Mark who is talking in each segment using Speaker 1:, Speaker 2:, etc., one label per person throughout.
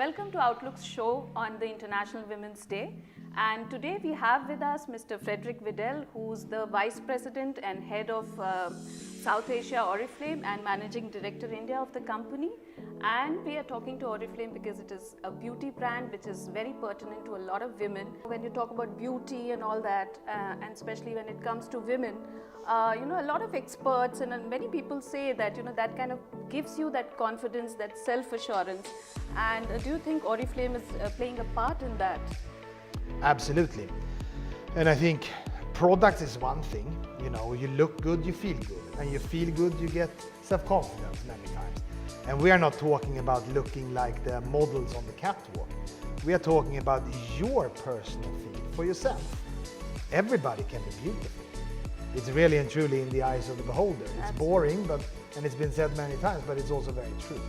Speaker 1: Welcome to Outlook's show on the International Women's Day. And today we have with us Mr. Frederick Vidal, who's the Vice President and Head of South Asia Oriflame and Managing Director India of the company. And we are talking to Oriflame because it is a beauty brand which is very pertinent to a lot of women. When you talk about beauty and all that, and especially when it comes to women, a lot of experts and many people say that, that kind of gives you that confidence, that self-assurance. And do you think Oriflame is playing a part in that?
Speaker 2: Absolutely. And I think products is one thing. You look good, you feel good. And you feel good, you get self-confidence many times. And we are not talking about looking like the models on the catwalk. We are talking about your personal feel for yourself. Everybody can be beautiful. It's really and truly in the eyes of the beholder. It's
Speaker 1: Absolutely.
Speaker 2: Boring, and it's been said many times, but it's also very true.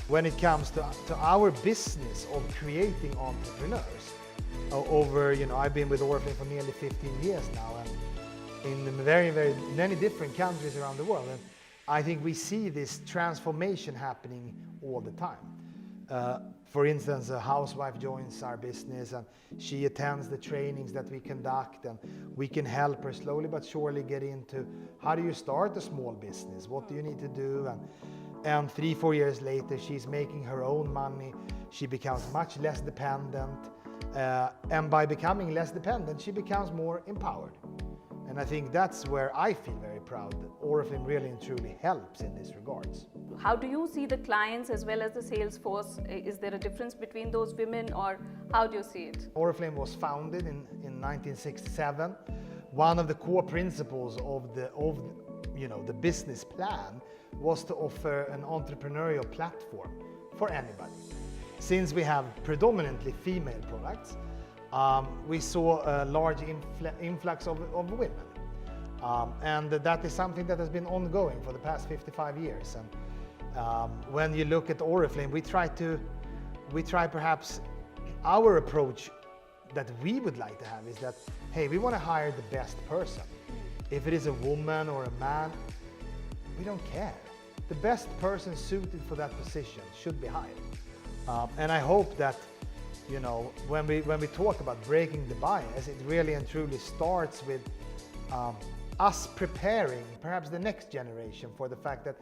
Speaker 2: When it comes to our business of creating entrepreneurs, I've been with Oriflame for nearly 15 years now, and in very, very many different countries around the world. And I think we see this transformation happening all the time. For instance, a housewife joins our business and she attends the trainings that we conduct, and we can help her slowly but surely get into how do you start a small business, what do you need to do, and 3-4 years later she's making her own money, she becomes much less dependent, and by becoming less dependent she becomes more empowered. And I think that's where I feel very proud that Oriflame really and truly helps in this regards.
Speaker 1: How do you see the clients as well as the sales force? Is there a difference between those women, or how do you see it?
Speaker 2: Oriflame was founded in 1967. One of the core principles of the business plan was to offer an entrepreneurial platform for anybody. Since we have predominantly female products, we saw a large influx of women. And that is something that has been ongoing for the past 55 years. And when you look at Oriflame, we try perhaps our approach that we would like to have is that, hey, we want to hire the best person. If it is a woman or a man, we don't care. The best person suited for that position should be hired. And I hope that when we talk about breaking the bias, it really and truly starts with us preparing perhaps the next generation for the fact that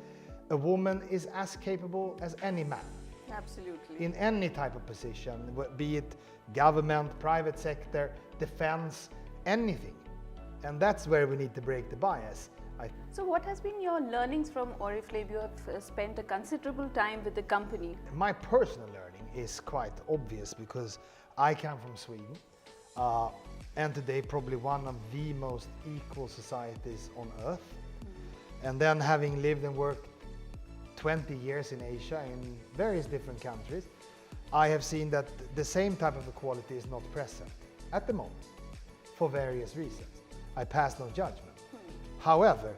Speaker 2: a woman is as capable as any man.
Speaker 1: Absolutely.
Speaker 2: In any type of position, be it government, private sector, defense, anything. And that's where we need to break the bias.
Speaker 1: So what has been your learnings from Oriflame? You have spent a considerable time with the company.
Speaker 2: My personal learning is quite obvious because I come from Sweden, and today probably one of the most equal societies on earth. And then having lived and worked 20 years in Asia in various different countries, I have seen that the same type of equality is not present at the moment for various reasons. I pass no judgment. However,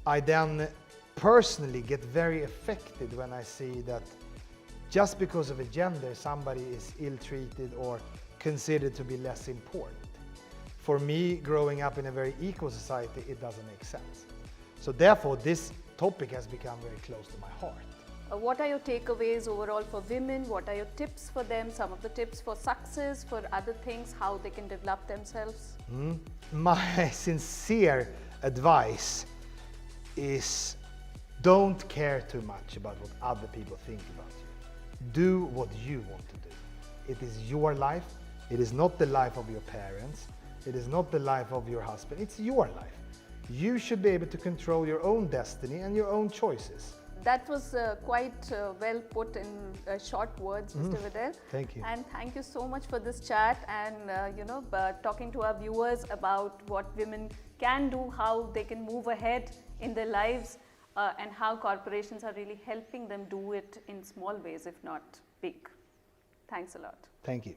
Speaker 2: I then personally get very affected when I see that just because of a gender, somebody is ill-treated or considered to be less important. For me, growing up in a very equal society, it doesn't make sense. So therefore, this topic has become very close to my heart.
Speaker 1: What are your takeaways overall for women? What are your tips for them? Some of the tips for success, for other things, how they can develop themselves?
Speaker 2: My sincere advice is don't care too much about what other people think about you. Do what you want to do. It is your life. It is not the life of your parents. It is not the life of your husband. It's your life. You should be able to control your own destiny and your own choices.
Speaker 1: That was quite well put in short words, Mr. Vidal.
Speaker 2: Thank you.
Speaker 1: And thank you so much for this chat and talking to our viewers about what women can do, how they can move ahead in their lives, and how corporations are really helping them do it in small ways, if not big. Thanks a lot.
Speaker 2: Thank you.